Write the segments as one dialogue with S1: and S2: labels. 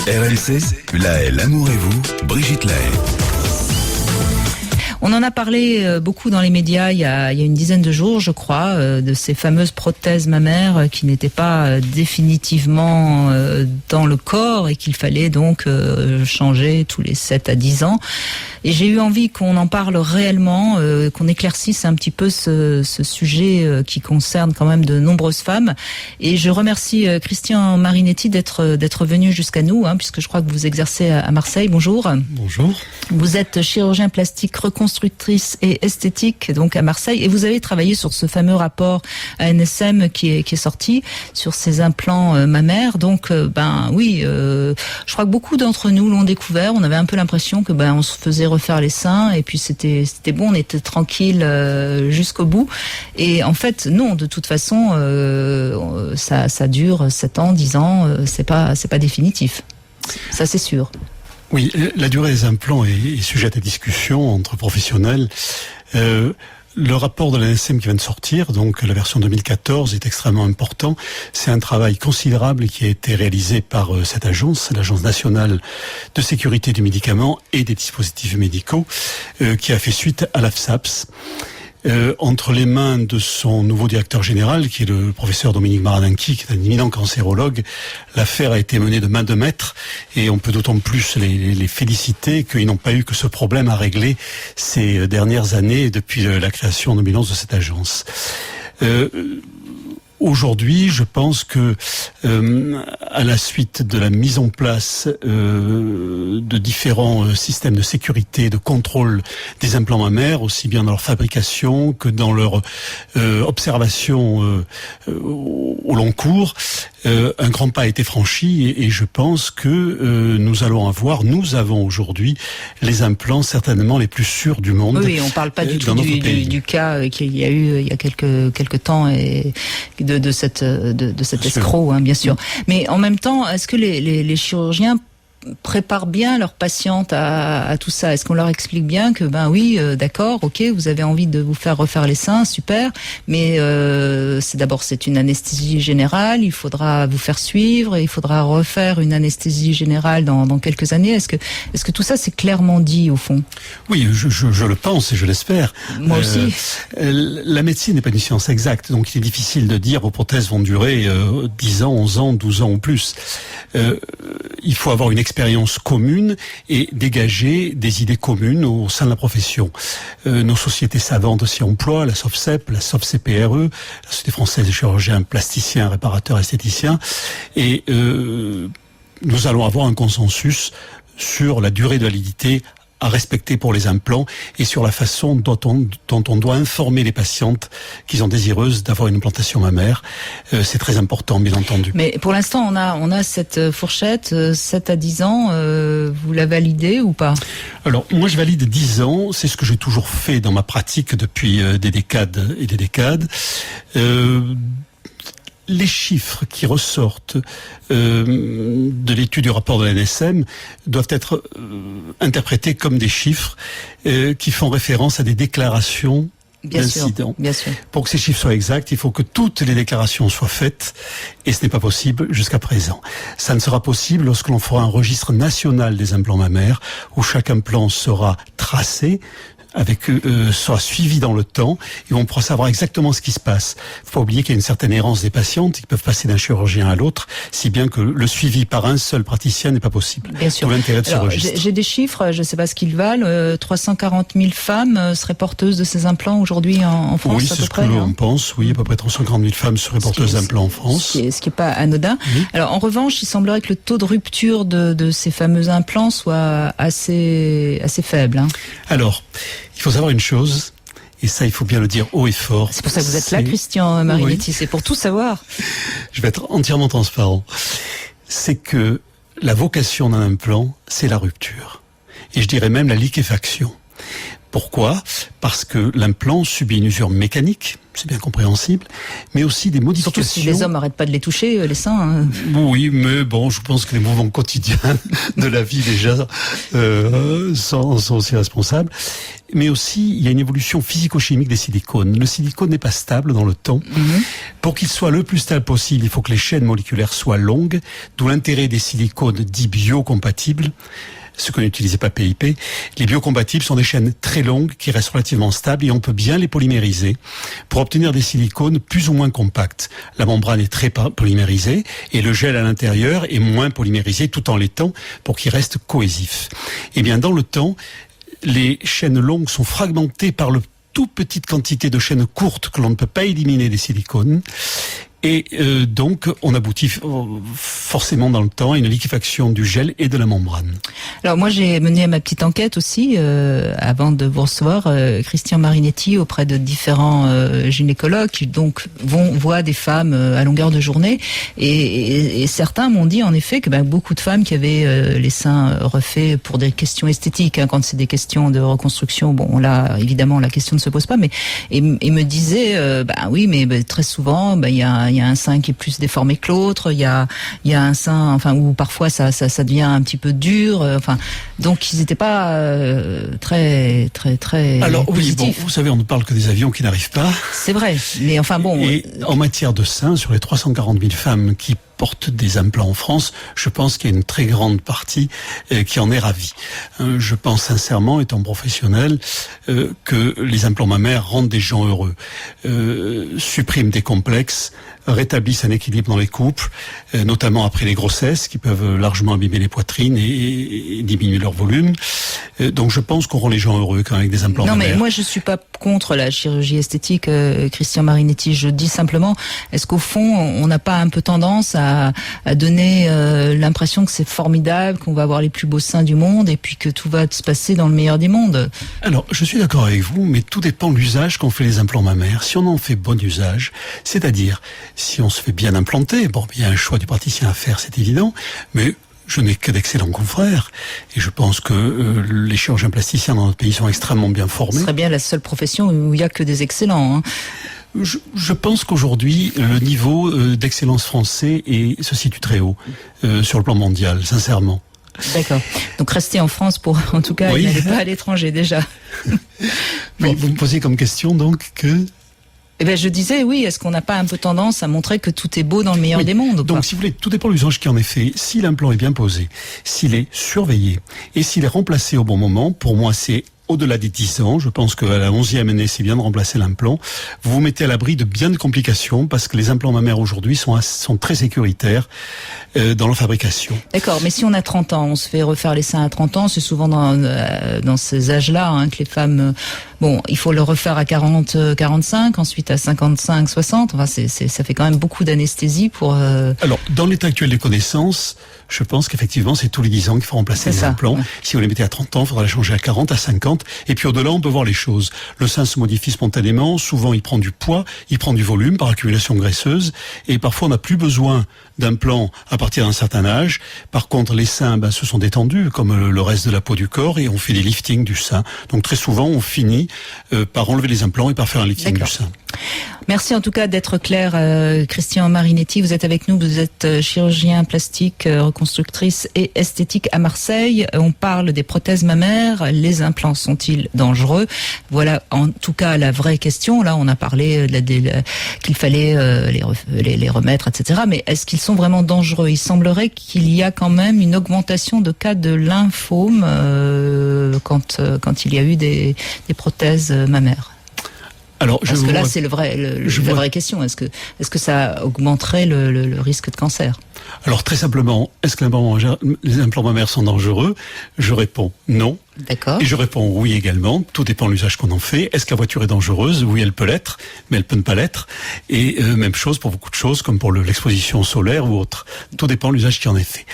S1: RMC, La l'amour et vous, Brigitte Lahaye.
S2: On en a parlé beaucoup dans les médias il y a une dizaine de jours, je crois, de ces fameuses prothèses mammaires qui n'étaient pas définitivement dans le corps et qu'il fallait donc changer tous les 7 à 10 ans. Et j'ai eu envie qu'on en parle réellement, qu'on éclaircisse un petit peu ce sujet qui concerne quand même de nombreuses femmes. Et je remercie Christian Marinetti d'être venu jusqu'à nous, puisque je crois que vous exercez à Marseille. Bonjour.
S3: Bonjour.
S2: Vous êtes chirurgien plastique reconstructrice et esthétique donc à Marseille, et vous avez travaillé sur ce fameux rapport ANSM qui est sorti sur ces implants mammaires. Donc je crois que beaucoup d'entre nous l'ont découvert. On avait un peu l'impression que on se faisait refaire les seins et puis c'était bon, on était tranquille jusqu'au bout. Et en fait non, de toute façon ça dure 7 ans, 10 ans, c'est pas définitif. Ça c'est sûr.
S3: Oui, la durée des implants est sujette à discussion entre professionnels. Le rapport de l'ANSM qui vient de sortir, donc la version 2014, est extrêmement important. C'est un travail considérable qui a été réalisé par cette agence, l'Agence nationale de sécurité du médicament et des dispositifs médicaux, qui a fait suite à l'AFSAPS. Entre les mains de son nouveau directeur général, qui est le professeur Dominique Marananchi, qui est un éminent cancérologue, l'affaire a été menée de main de maître et on peut d'autant plus les féliciter qu'ils n'ont pas eu que ce problème à régler ces dernières années depuis la création en 2011 de cette agence. Aujourd'hui, je pense que à la suite de la mise en place de différents systèmes de sécurité, de contrôle des implants mammaires, aussi bien dans leur fabrication que dans leur observation au long cours, un grand pas a été franchi et je pense que nous avons aujourd'hui les implants certainement les plus sûrs du monde.
S2: Oui, on parle pas du tout du cas qu'il y a eu il y a quelques temps et de cet escroc, bien sûr. Mais en même temps, est-ce que les chirurgiens préparent bien leurs patientes à tout ça? Est-ce qu'on leur explique bien que d'accord, ok, vous avez envie de vous faire refaire les seins, super, mais c'est une anesthésie générale, il faudra vous faire suivre, il faudra refaire une anesthésie générale dans quelques années. Est-ce que tout ça c'est clairement dit au fond?
S3: Oui, je le pense et je l'espère.
S2: Moi aussi.
S3: La médecine n'est pas une science exacte, donc il est difficile de dire vos prothèses vont durer 10 ans, 11 ans, 12 ans ou plus. Il faut avoir une expérience commune et dégager des idées communes au sein de la profession. Nos sociétés savantes s'y emploient, la SOFCEP, la SOFCPRE, la Société française des chirurgiens plasticiens, réparateurs, esthéticiens, et nous allons avoir un consensus sur la durée de validité à respecter pour les implants et sur la façon dont on doit informer les patientes qui sont désireuses d'avoir une implantation mammaire. C'est très important, bien entendu.
S2: Mais pour l'instant, on a cette fourchette, 7 à 10 ans. Vous la validez ou pas?
S3: Alors, moi, je valide 10 ans. C'est ce que j'ai toujours fait dans ma pratique depuis des décades et des décades. Les chiffres qui ressortent de l'étude du rapport de l'ANSM doivent être interprétés comme des chiffres qui font référence à des déclarations d'incidents.
S2: Bien sûr.
S3: Pour que ces chiffres soient exacts, il faut que toutes les déclarations soient faites et ce n'est pas possible jusqu'à présent. Ça ne sera possible lorsque l'on fera un registre national des implants mammaires où chaque implant sera tracé, sera suivi dans le temps et on pourra savoir exactement ce qui se passe. Il ne faut pas oublier qu'il y a une certaine errance des patientes qui peuvent passer d'un chirurgien à l'autre, si bien que le suivi par un seul praticien n'est pas possible.
S2: Bien sûr.
S3: Tout l'intérêt de ce registre.
S2: J'ai des chiffres, je ne sais pas ce qu'ils valent. 340 000 femmes seraient porteuses de ces implants aujourd'hui en France,
S3: oui,
S2: à peu près.
S3: Oui, c'est ce que l'on pense. Oui, à peu près 340 000 femmes seraient porteuses d'implants en France.
S2: Ce qui n'est pas anodin. Oui. Alors, en revanche, il semblerait que le taux de rupture de ces fameux implants soit assez faible.
S3: Alors, il faut savoir une chose, et ça il faut bien le dire haut et fort.
S2: C'est pour ça que vous êtes là, Christian Marinetti, c'est pour tout savoir.
S3: Je vais être entièrement transparent. C'est que la vocation d'un implant, c'est la rupture. Et je dirais même la liquéfaction. Pourquoi ? Parce que l'implant subit une usure mécanique, c'est bien compréhensible, mais aussi des modifications.
S2: Surtout si les hommes n'arrêtent pas de les toucher, les seins.
S3: Oui, mais bon, je pense que les mouvements quotidiens de la vie déjà sont aussi responsables. Mais aussi, il y a une évolution physico-chimique des silicones. Le silicone n'est pas stable dans le temps. Pour qu'il soit le plus stable possible, il faut que les chaînes moléculaires soient longues, d'où l'intérêt des silicones dits biocompatibles. Ce que n'utilisait pas PIP. Les biocompatibles sont des chaînes très longues qui restent relativement stables et on peut bien les polymériser pour obtenir des silicones plus ou moins compacts. La membrane est très polymérisée et le gel à l'intérieur est moins polymérisé tout en l'étant pour qu'il reste cohésif. Eh bien, dans le temps, les chaînes longues sont fragmentées par le toute petite quantité de chaînes courtes que l'on ne peut pas éliminer des silicones. Et donc, on aboutit forcément dans le temps à une liquéfaction du gel et de la membrane.
S2: Alors moi, j'ai mené ma petite enquête aussi, avant de vous recevoir, Christian Marinetti, auprès de différents gynécologues qui donc voient des femmes à longueur de journée. Et certains m'ont dit en effet que beaucoup de femmes qui avaient les seins refaits pour des questions esthétiques, quand c'est des questions de reconstruction, bon là, évidemment, la question ne se pose pas, mais et me disaient, oui, mais très souvent, il y a un sein qui est plus déformé que l'autre, il y a un sein, enfin, où parfois ça devient un petit peu dur, donc ils n'étaient pas très
S3: alors
S2: positifs.
S3: Oui, bon, vous savez, on ne parle que des avions qui n'arrivent pas.
S2: C'est vrai, mais enfin bon.
S3: Et en matière de seins, sur les 340 000 femmes qui portent des implants en France, je pense qu'il y a une très grande partie qui en est ravie. Je pense sincèrement, étant professionnel, que les implants mammaires rendent des gens heureux, suppriment des complexes, rétablissent un équilibre dans les couples, notamment après les grossesses qui peuvent largement abîmer les poitrines et diminuer leur volume. Donc je pense qu'on rend les gens heureux quand même avec des implants mammaires.
S2: Non, mais moi je suis pas contre la chirurgie esthétique, Christian Marinetti. Je dis simplement, est-ce qu'au fond on n'a pas un peu tendance à donner l'impression que c'est formidable, qu'on va avoir les plus beaux seins du monde et puis que tout va se passer dans le meilleur des mondes?
S3: Alors je suis d'accord avec vous, mais tout dépend de l'usage qu'on fait les implants mammaires. Si on en fait bon usage, c'est-à-dire si on se fait bien implanter, bon, il y a un choix du praticien à faire, c'est évident, mais je n'ai que d'excellents confrères et je pense que les chirurgiens plasticiens dans notre pays sont extrêmement bien formés.
S2: Ce serait bien la seule profession où il n'y a que des excellents.
S3: Je pense qu'aujourd'hui, le niveau d'excellence français se situe très haut sur le plan mondial, sincèrement.
S2: D'accord. Donc restez en France pour, en tout cas, n'allez pas à l'étranger déjà.
S3: Oui, vous me posez comme question donc que...
S2: Eh ben, je disais, oui, est-ce qu'on n'a pas un peu tendance à montrer que tout est beau dans le meilleur des mondes?
S3: Donc, si vous voulez, tout dépend de l'usage qui en est fait. Si l'implant est bien posé, s'il est surveillé et s'il est remplacé au bon moment, pour moi, c'est au-delà des 10 ans. Je pense qu'à la 11e année, c'est bien de remplacer l'implant. Vous vous mettez à l'abri de bien de complications parce que les implants mammaires aujourd'hui sont très sécuritaires dans leur fabrication.
S2: D'accord, mais si on a 30 ans, on se fait refaire les seins à 30 ans, c'est souvent dans ces âges-là que les femmes... Bon, il faut le refaire à 40, 45, ensuite à 55, 60. Enfin, ça fait quand même beaucoup d'anesthésie pour...
S3: Alors, dans l'état actuel des connaissances, je pense qu'effectivement, c'est tous les 10 ans qu'il faut remplacer les implants. Ouais. Si vous les mettez à 30 ans, il faudra les changer à 40, à 50. Et puis au-delà, on peut voir les choses. Le sein se modifie spontanément. Souvent, il prend du poids, il prend du volume par accumulation graisseuse. Et parfois, on n'a plus besoin d'implants à partir d'un certain âge. Par contre, les seins se sont détendus, comme le reste de la peau du corps, et on fait des liftings du sein. Donc très souvent, on finit par enlever les implants et par faire un lifting du sein.
S2: Merci en tout cas d'être clair, Christian Marinetti. Vous êtes avec nous, vous êtes chirurgien plastique, reconstructrice et esthétique à Marseille. On parle des prothèses mammaires. Les implants sont-ils dangereux? Voilà en tout cas la vraie question. Là, on a parlé qu'il fallait les remettre, etc. Mais est-ce qu'ils sont vraiment dangereux? Il semblerait qu'il y a quand même une augmentation de cas de lymphome quand il y a eu des prothèses mammaires.
S3: Alors,
S2: parce que là, c'est la vraie question. Est-ce que ça augmenterait le risque de cancer?
S3: Alors, très simplement, est-ce que les implants mammaires sont dangereux? Je réponds non.
S2: D'accord.
S3: Et je réponds oui également. Tout dépend de l'usage qu'on en fait. Est-ce que la voiture est dangereuse? Oui, elle peut l'être, mais elle peut ne pas l'être. Et même chose pour beaucoup de choses, comme pour l'exposition solaire ou autre. Tout dépend de l'usage qui en est fait.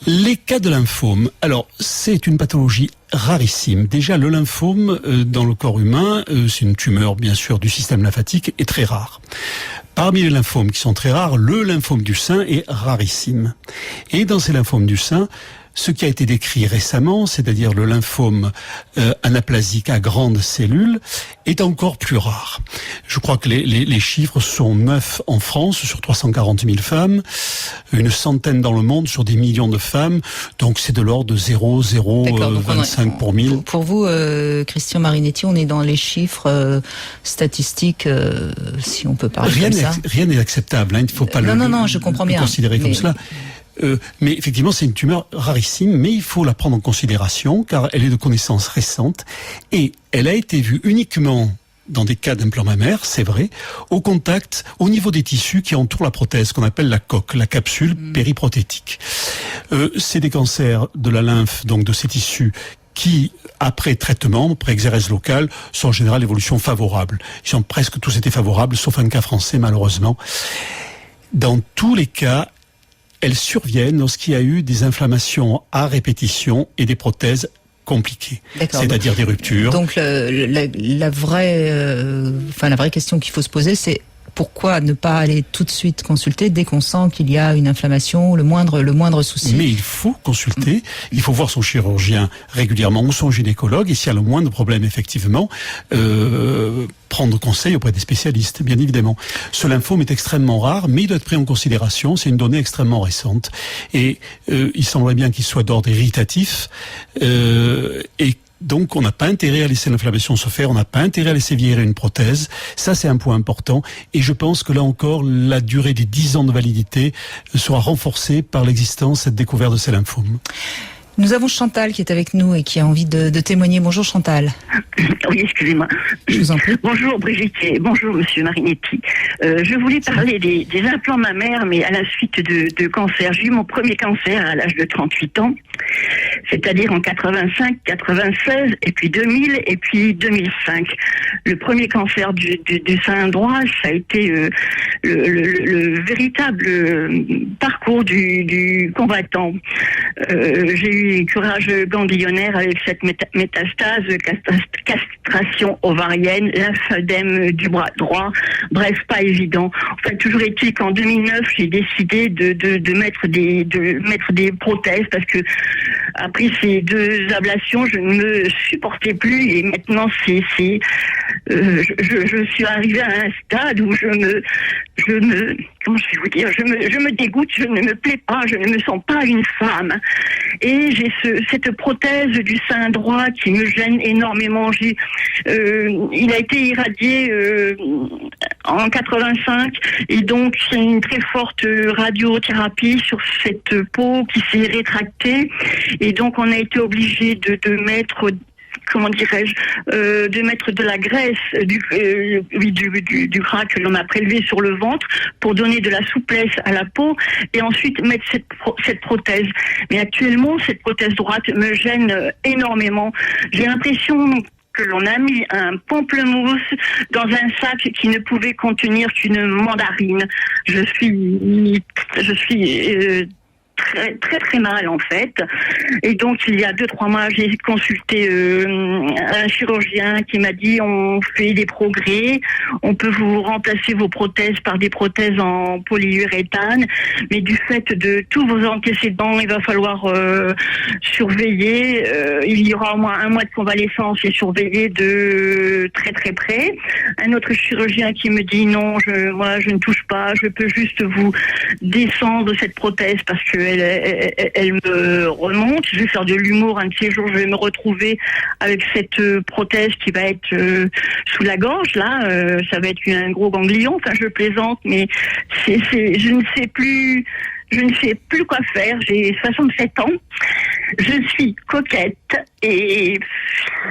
S3: Les cas de lymphome, alors c'est une pathologie rarissime. Déjà, le lymphome dans le corps humain, c'est une tumeur bien sûr du système lymphatique, est très rare. Parmi les lymphomes qui sont très rares, le lymphome du sein est rarissime. Et dans ces lymphomes du sein, ce qui a été décrit récemment, c'est-à-dire le lymphome anaplasique à grandes cellules, est encore plus rare. Je crois que les chiffres sont 9 en France sur 340 000 femmes, une centaine dans le monde sur des millions de femmes, donc c'est de l'ordre de 0,025 pour 1000.
S2: Pour vous, Christian Marinetti, on est dans les chiffres statistiques, si on peut parler comme ça.
S3: Rien n'est acceptable, hein, il ne faut pas
S2: je comprends bien.
S3: Considérer comme cela. Mais effectivement, c'est une tumeur rarissime, mais il faut la prendre en considération car elle est de connaissance récente et elle a été vue uniquement dans des cas d'implant mammaire, c'est vrai, au contact, au niveau des tissus qui entourent la prothèse, qu'on appelle la coque, la capsule périprothétique. C'est des cancers de la lymphe, donc de ces tissus, qui, après traitement, après exérèse locale, sont en général d'évolution favorable. Ils ont presque tous été favorables, sauf un cas français, malheureusement. Dans tous les cas, elles surviennent lorsqu'il y a eu des inflammations à répétition et des prothèses compliquées, c'est-à-dire des ruptures.
S2: Donc la vraie question qu'il faut se poser, c'est pourquoi ne pas aller tout de suite consulter dès qu'on sent qu'il y a une inflammation, le moindre souci.
S3: Mais il faut consulter, il faut voir son chirurgien régulièrement ou son gynécologue, et s'il y a le moindre problème, effectivement, prendre conseil auprès des spécialistes, bien évidemment. Ce lymphome est extrêmement rare, mais il doit être pris en considération, c'est une donnée extrêmement récente. Et il semblerait bien qu'il soit d'ordre irritatif, et donc, on n'a pas intérêt à laisser l'inflammation se faire, on n'a pas intérêt à laisser vieillir une prothèse. Ça, c'est un point important. Et je pense que là encore, la durée des 10 ans de validité sera renforcée par l'existence, cette découverte de ces lymphomes.
S2: Nous avons Chantal qui est avec nous et qui a envie de témoigner. Bonjour Chantal.
S4: Oui, excusez-moi.
S2: Je vous en prie.
S4: Bonjour Brigitte et bonjour Monsieur Marinetti. Je voulais parler des implants mammaires, mais à la suite de cancer. J'ai eu mon premier cancer à l'âge de 38 ans, c'est-à-dire en 85, 96, et puis 2000, et puis 2005. Le premier cancer du sein droit, ça a été le véritable parcours du combattant. J'ai eu un curage ganglionnaire avec cette métastase, castration ovarienne, lymphœdème du bras droit. Bref, pas évident. Enfin, toujours est-il qu'en 2009, j'ai décidé de mettre des prothèses parce que après ces 2 ablations, je ne me supportais plus et maintenant je suis arrivée à un stade où je me dégoûte, je ne me plais pas, je ne me sens pas une femme. Et j'ai cette prothèse du sein droit qui me gêne énormément. Il a été irradié en 85 et donc c'est une très forte radiothérapie sur cette peau qui s'est rétractée et donc on a été obligé de mettre de mettre de la graisse du gras que l'on a prélevé sur le ventre pour donner de la souplesse à la peau et ensuite mettre cette prothèse. Mais actuellement, cette prothèse droite me gêne énormément. J'ai l'impression que l'on a mis un pamplemousse dans un sac qui ne pouvait contenir qu'une mandarine. Je suis très très très mal en fait et donc il y a 2-3 mois j'ai consulté un chirurgien qui m'a dit on fait des progrès, on peut vous remplacer vos prothèses par des prothèses en polyuréthane, mais du fait de tous vos antécédents il va falloir surveiller, il y aura au moins 1 mois de convalescence et surveiller de très très près. Un autre chirurgien qui me dit non, moi je ne touche pas, je peux juste vous descendre cette prothèse parce que elle me remonte. Je vais faire de l'humour un de ces jours. Je vais me retrouver avec cette prothèse qui va être sous la gorge. Là, ça va être un gros ganglion. Enfin, je plaisante, mais je ne sais plus quoi faire. J'ai 67 ans. Je suis coquette et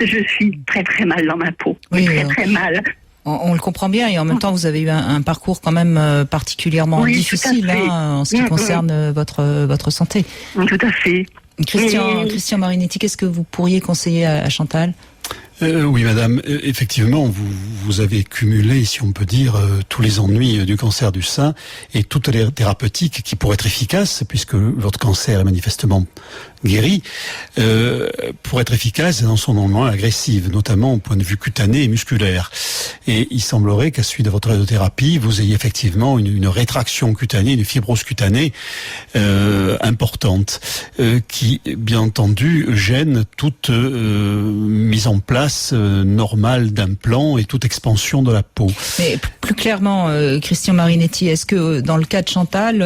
S4: je suis très très mal dans ma peau. Oui, très mal.
S2: On le comprend bien et en même temps vous avez eu un parcours quand même particulièrement difficile en ce qui concerne votre santé.
S4: Tout à fait.
S2: Christian Marinetti, qu'est-ce que vous pourriez conseiller à Chantal ?
S3: Oui, madame. Effectivement, vous avez cumulé, si on peut dire, tous les ennuis du cancer du sein et toutes les thérapeutiques qui pourraient être efficaces, puisque votre cancer est manifestement guéri, pour être efficace dans son moment agressive, notamment au point de vue cutané et musculaire. Et il semblerait qu'à suite de votre radiothérapie, vous ayez effectivement une rétraction cutanée, une fibrose cutanée importante, qui, bien entendu, gêne toute mise en place normale d'implants et toute expansion de la peau.
S2: Mais plus clairement, Christian Marinetti, est-ce que dans le cas de Chantal,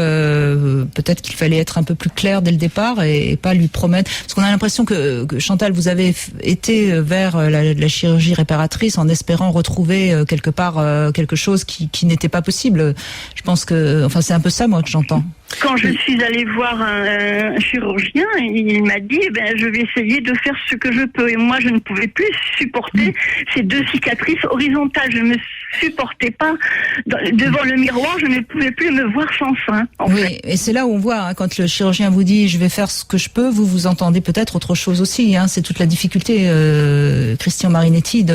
S2: peut-être qu'il fallait être un peu plus clair dès le départ et pas lui promettre, parce qu'on a l'impression que Chantal, vous avez été vers la chirurgie réparatrice en espérant retrouver quelque part quelque chose qui n'était pas possible. Je pense que, enfin, c'est un peu ça, moi, que j'entends.
S4: Quand je suis allée voir un chirurgien, il m'a dit, je vais essayer de faire ce que je peux. Et moi, je ne pouvais plus supporter ces 2 cicatrices horizontales. Je me supportais pas. Devant le miroir, je ne pouvais plus me voir sans sein.
S2: Oui, et c'est là où on voit, quand le chirurgien vous dit, je vais faire ce que je peux, vous entendez peut-être autre chose aussi. C'est toute la difficulté, Christian Marinetti,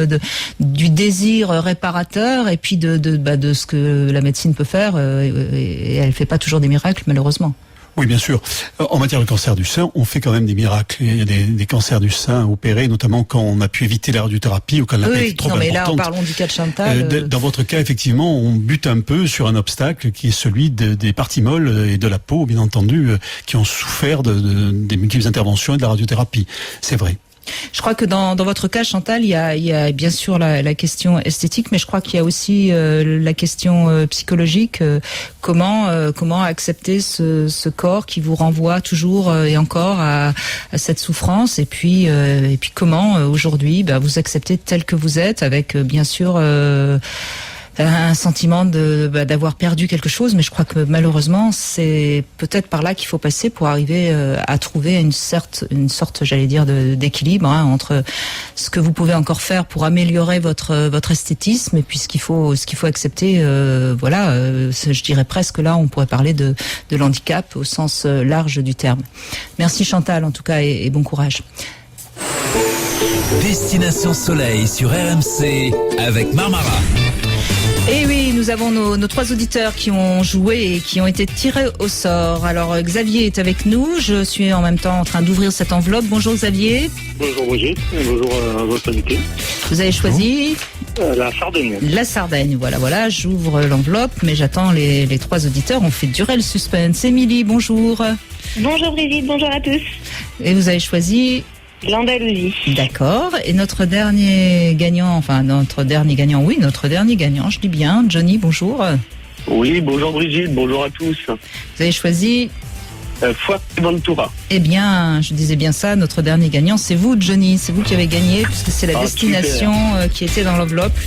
S2: du désir réparateur et puis de ce que la médecine peut faire. Et elle fait pas toujours des miracles, malheureusement.
S3: Oui, bien sûr. En matière de cancer du sein, on fait quand même des miracles. Il y a des cancers du sein opérés, notamment quand on a pu éviter la radiothérapie ou quand la est trop importante.
S2: Mais là, parlons du cas de Chantal.
S3: Dans votre cas, effectivement, on bute un peu sur un obstacle qui est celui des parties molles et de la peau, bien entendu, qui ont souffert des multiples interventions et de la radiothérapie. C'est vrai.
S2: Je crois que dans votre cas, Chantal, il y a bien sûr la question esthétique, mais je crois qu'il y a aussi la question psychologique. Comment accepter ce corps qui vous renvoie toujours et encore à cette souffrance, et puis comment aujourd'hui vous acceptez tel que vous êtes, avec bien sûr un sentiment d'avoir perdu quelque chose, mais je crois que malheureusement c'est peut-être par là qu'il faut passer pour arriver à trouver une sorte, j'allais dire, d'équilibre entre ce que vous pouvez encore faire pour améliorer votre esthétisme et puis ce qu'il faut accepter. Je dirais presque là on pourrait parler de l'handicap au sens large du terme. Merci Chantal en tout cas et bon courage.
S1: Destination Soleil sur RMC avec Marmara.
S2: Et oui, nous avons nos 3 auditeurs qui ont joué et qui ont été tirés au sort. Alors Xavier est avec nous, je suis en même temps en train d'ouvrir cette enveloppe. Bonjour Xavier.
S5: Bonjour Brigitte, bonjour à votre invité.
S2: Vous avez choisi
S5: la Sardaigne.
S2: La Sardaigne, voilà, j'ouvre l'enveloppe, mais j'attends les 3 auditeurs, on fait durer le suspense. Émilie, bonjour.
S6: Bonjour Brigitte, bonjour à tous.
S2: Et vous avez choisi
S6: l'Andalousie.
S2: D'accord. Et notre dernier gagnant, je dis bien, Johnny, bonjour.
S5: Oui, bonjour Brigitte, bonjour à tous.
S2: Vous avez choisi
S5: Fuerteventura.
S2: Eh bien, je disais bien ça, notre dernier gagnant, c'est vous, Johnny. C'est vous qui avez gagné, puisque c'est la destination qui était dans l'enveloppe.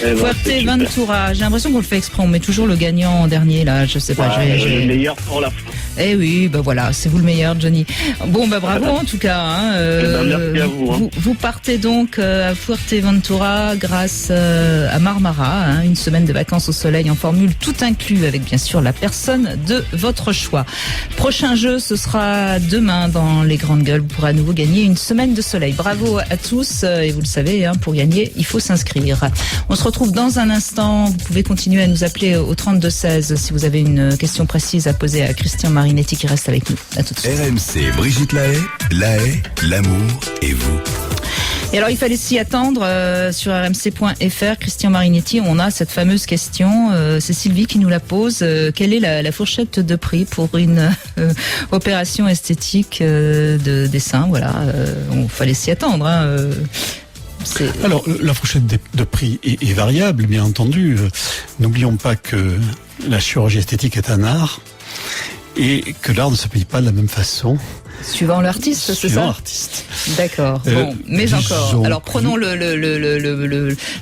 S2: Fuerteventura. J'ai l'impression qu'on le fait exprès, on met toujours le gagnant en dernier, là, je sais pas.
S5: Le meilleur pour la fin.
S2: Eh oui, voilà, c'est vous le meilleur, Johnny. Bon, bravo en tout cas.
S5: Merci à vous.
S2: Vous partez donc à Fuerteventura grâce à Marmara, une semaine de vacances au soleil en formule tout inclus, avec bien sûr la personne de votre choix. Prochain jeu, ce sera demain dans les Grandes Gueules. Vous pourrez à nouveau gagner une semaine de soleil. Bravo à tous. Et vous le savez, pour gagner, il faut s'inscrire. On se retrouve dans un instant. Vous pouvez continuer à nous appeler au 32-16 si vous avez une question précise à poser à Christian Marinetti qui reste avec nous. À tout de suite.
S1: RMC, Brigitte Lahaye, l'amour et vous.
S2: Et alors, il fallait s'y attendre sur rmc.fr. Christian Marinetti, on a cette fameuse question. C'est Sylvie qui nous la pose. Quelle est la fourchette de prix pour une opération esthétique des seins? Voilà, on fallait s'y attendre.
S3: Alors, la fourchette de prix est variable, bien entendu. N'oublions pas que la chirurgie esthétique est un art et que l'art ne se paye pas de la même façon.
S2: Suivant l'artiste, c'est ça?
S3: Suivant l'artiste.
S2: D'accord. Bon, mais encore. Alors prenons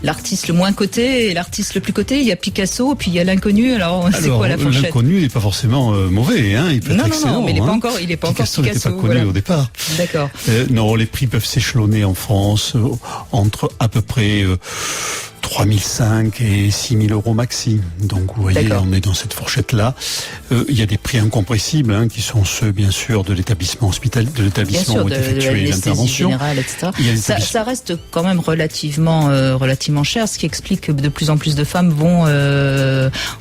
S2: l'artiste le moins coté et l'artiste le plus coté. Il y a Picasso, puis il y a l'inconnu. Alors c'est quoi la fourchette?
S3: L'inconnu n'est pas forcément mauvais, il peut être excellent.
S2: Non, mais il n'est pas encore
S3: Picasso n'était pas connu au départ.
S2: D'accord.
S3: Non, les prix peuvent s'échelonner en France entre à peu près 3005 et 6000 euros maxi. Donc vous voyez, on est dans cette fourchette-là. Il y a des prix incompressibles, qui sont ceux, bien sûr, de l'établissement hospitalier, de l'établissement où est effectuée l'intervention.
S2: Ça reste quand même relativement cher, ce qui explique que de plus en plus de femmes vont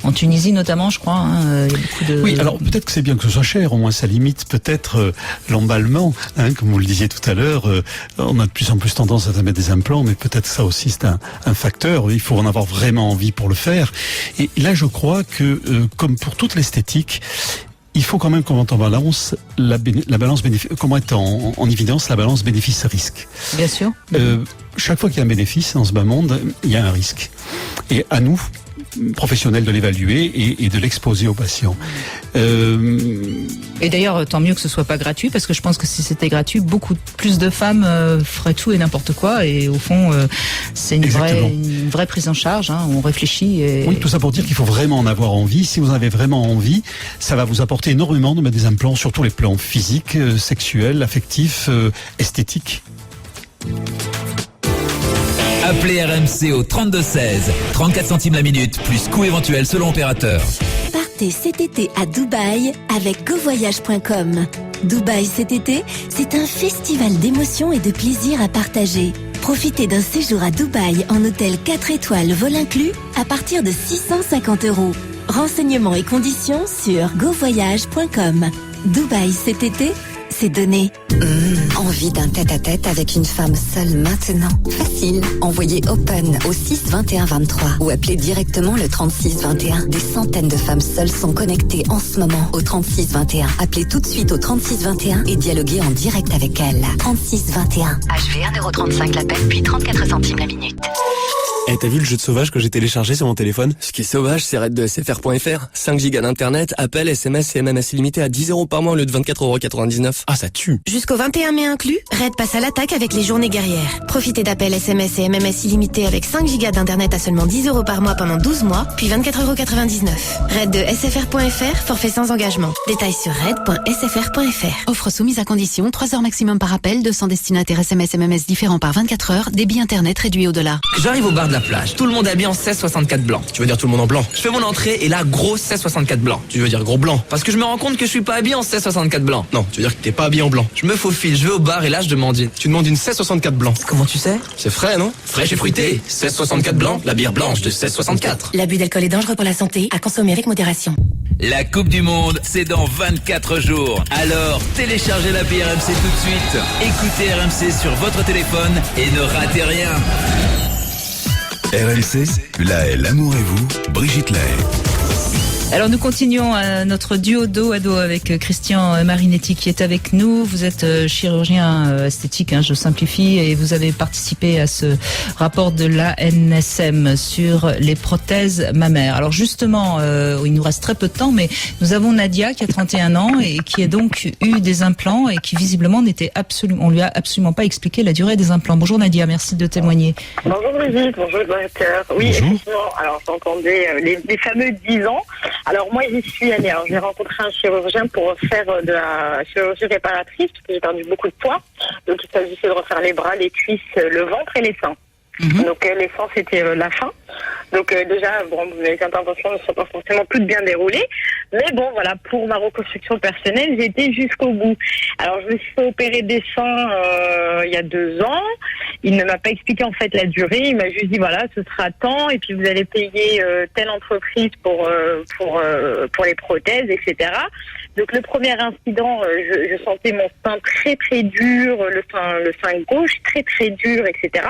S2: en Tunisie notamment, je crois. Il y a beaucoup de...
S3: Oui, alors peut-être que c'est bien que ce soit cher, au moins ça limite peut-être l'emballement, comme vous le disiez tout à l'heure. On a de plus en plus tendance à mettre des implants, mais peut-être ça aussi c'est un facteur. Il faut en avoir vraiment envie pour le faire. Et là, je crois que, comme pour toute l'esthétique, il faut quand même qu'on mette en balance la balance bénéfice, comment mettre en évidence la balance bénéfice-risque.
S2: Bien sûr.
S3: Chaque fois qu'il y a un bénéfice dans ce bas monde, il y a un risque. Et à nous, professionnels, de l'évaluer et de l'exposer aux patients.
S2: Et d'ailleurs, tant mieux que ce soit pas gratuit, parce que je pense que si c'était gratuit, beaucoup plus de femmes feraient tout et n'importe quoi. Et au fond, c'est une vraie prise en charge. On réfléchit.
S3: Oui, tout ça pour dire qu'il faut vraiment en avoir envie. Si vous en avez vraiment envie, ça va vous apporter énormément de mettre des implants sur tous les plans physiques, sexuels, affectifs, esthétiques.
S1: Appelez RMC au 3216, 34 centimes la minute, plus coût éventuel selon opérateur.
S7: Partez cet été à Dubaï avec GoVoyage.com. Dubaï cet été, c'est un festival d'émotions et de plaisir à partager. Profitez d'un séjour à Dubaï en hôtel 4 étoiles vol inclus à partir de 650 €. Renseignements et conditions sur GoVoyage.com. Dubaï cet été, c'est donné.
S8: Envie d'un tête-à-tête avec une femme seule maintenant? Facile. Envoyez Open au 62123 ou appelez directement le 3621. Des centaines de femmes seules sont connectées en ce moment au 3621. Appelez tout de suite au 3621 et dialoguez en direct avec elles. 3621.
S7: HV 1,35 € l'appel, puis 34 centimes la minute.
S9: T'as vu le jeu de sauvage que j'ai téléchargé sur mon téléphone? Ce qui est sauvage, c'est raid de SFR.fr. 5 gigas d'internet, appel, SMS et MMS illimité à 10 € par mois au lieu de 24,99 €. Ah, ça tue.
S7: Jusqu'au 21 mai inclus, Red passe à l'attaque avec les journées guerrières. Profitez d'appels, SMS et MMS illimités avec 5 gigas d'internet à seulement 10 € par mois pendant 12 mois, puis 24,99 €. Red de SFR.fr, forfait sans engagement. Détails sur red.sfr.fr.
S10: Offre soumise à condition, 3 heures maximum par appel, 200 destinataires SMS MMS différents par 24 heures, débit internet réduit au-delà.
S11: J'arrive au bar de la plage, tout le monde est habillé en 1664 blanc. Tu veux dire tout le monde en blanc? Je fais mon entrée et là, gros 1664 blanc. Tu veux dire gros blanc? Parce que je me rends compte que je suis pas habillé en 1664 blanc. Non, tu veux dire que t'es pas habillé en blanc. Je me faufile, je vais au bar et là je demande une. Tu demandes une 1664 blanc. Comment tu sais? C'est frais, non? Fraîche et fruitée. 1664 blanc, la bière blanche de 1664.
S7: L'abus d'alcool est dangereux pour la santé, à consommer avec modération.
S1: La Coupe du Monde, c'est dans 24 jours. Alors, téléchargez l'appli RMC tout de suite. Écoutez RMC sur votre téléphone et ne ratez rien.
S12: RMC, La Haye, l'amour et vous, Brigitte La Haye.
S2: Alors nous continuons notre duo dos à dos avec Christian Marinetti qui est avec nous. Vous êtes chirurgien esthétique, je simplifie, et vous avez participé à ce rapport de l'ANSM sur les prothèses mammaires. Alors justement, il nous reste très peu de temps, mais nous avons Nadia qui a 31 ans et qui a donc eu des implants et qui visiblement on lui a absolument pas expliqué la durée des implants. Bonjour Nadia, merci de témoigner.
S6: Bonjour Brigitte, bonjour le directeur. Oui, effectivement, alors j'entendais les fameux 10 ans. Alors moi j'y suis allée, j'ai rencontré un chirurgien pour faire de la chirurgie réparatrice parce que j'ai perdu beaucoup de poids. Donc il s'agissait de refaire les bras, les cuisses, le ventre et les seins. Donc les seins c'était la fin. Donc déjà, les interventions ne sont pas forcément toutes bien déroulées. Mais bon, voilà, pour ma reconstruction personnelle, j'ai été jusqu'au bout. Alors je me suis fait opérer des seins il y a 2 ans. Il ne m'a pas expliqué en fait la durée. Il m'a juste dit voilà, ce sera tant et puis vous allez payer telle entreprise pour les prothèses, etc. Donc le premier incident, je sentais mon sein très très dur, le sein gauche très très dur, etc.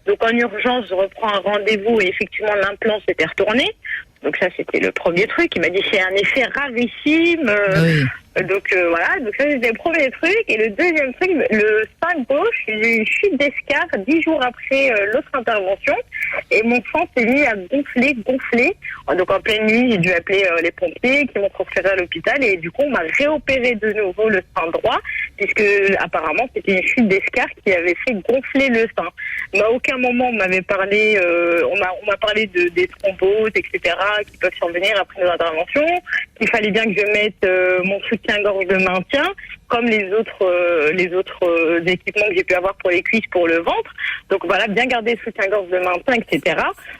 S6: Donc en urgence, je reprends un rendez-vous et effectivement l'implant s'était retourné. Donc ça c'était le premier truc. Il m'a dit c'est un effet rarissime.
S2: Oui.
S6: Donc voilà, donc ça c'était le premier truc. Et le deuxième truc, le sein gauche, j'ai eu une chute d'escarre 10 jours après l'autre intervention. Et mon sang s'est mis à gonfler. Donc en pleine nuit, j'ai dû appeler les pompiers qui m'ont transféré à l'hôpital. Et du coup, on m'a réopéré de nouveau le sein droit, puisque apparemment c'était une chute d'escarre qui avait fait gonfler le sein. Mais à aucun moment on m'avait parlé, on m'a parlé des thromboses, etc., qui peuvent survenir après nos interventions, qu'il fallait bien que je mette mon soutien-gorge de maintien. comme les autres équipements que j'ai pu avoir pour les cuisses, pour le ventre. Donc voilà, bien garder le soutien-gorge, le maintien, etc.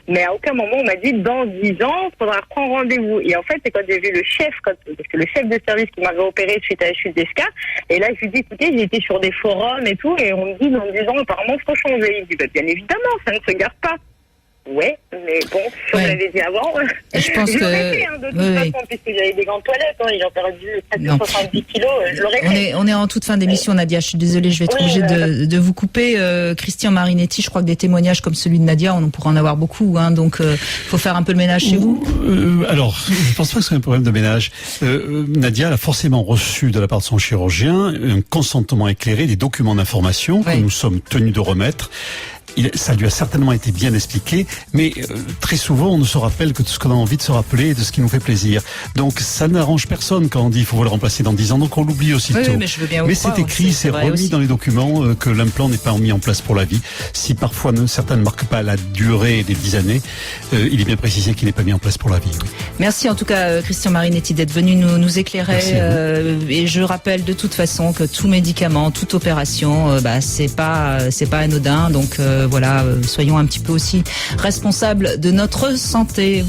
S6: Mais à aucun moment on m'a dit dans 10 ans, il faudra reprendre rendez-vous. Et en fait, c'est quand j'ai vu le chef, parce que le chef de service qui m'avait opéré suite à la chute d'Esca, et là je lui dis écoutez, j'ai été sur des forums et tout, et on me dit dans 10 ans apparemment faut changer. Il me dit bien évidemment, ça ne se garde pas. Ouais, mais bon, si on l'avait dit avant,
S2: je pense que
S6: de toute façon, puisque j'avais des grandes toilettes, ils ont perdu presque 70 kilos, je l'aurais fait.
S2: On est en toute fin d'émission, Nadia, je suis désolée, je vais être obligée de vous couper. Christian Marinetti, je crois que des témoignages comme celui de Nadia, on pourrait en avoir beaucoup, donc faut faire un peu le ménage chez vous.
S3: Alors, je pense pas que c'est un problème de ménage. Nadia a forcément reçu de la part de son chirurgien un consentement éclairé, des documents d'information que nous sommes tenus de remettre. Ça lui a certainement été bien expliqué, mais très souvent on ne se rappelle que de ce qu'on a envie de se rappeler et de ce qui nous fait plaisir. Donc ça n'arrange personne quand on dit qu'il faut le remplacer dans 10 ans, donc on l'oublie aussitôt.
S2: Oui, mais je veux bien vous
S3: croire, c'est écrit, c'est remis aussi dans les documents que l'implant n'est pas mis en place pour la vie. Si parfois certains ne marquent pas la durée des 10 années, il est bien précisé qu'il n'est pas mis en place pour la vie. Oui.
S2: Merci en tout cas Christian Marinetti d'être venu nous éclairer. Et je rappelle de toute façon que tout médicament, toute opération, c'est pas anodin, donc voilà, soyons un petit peu aussi responsables de notre santé.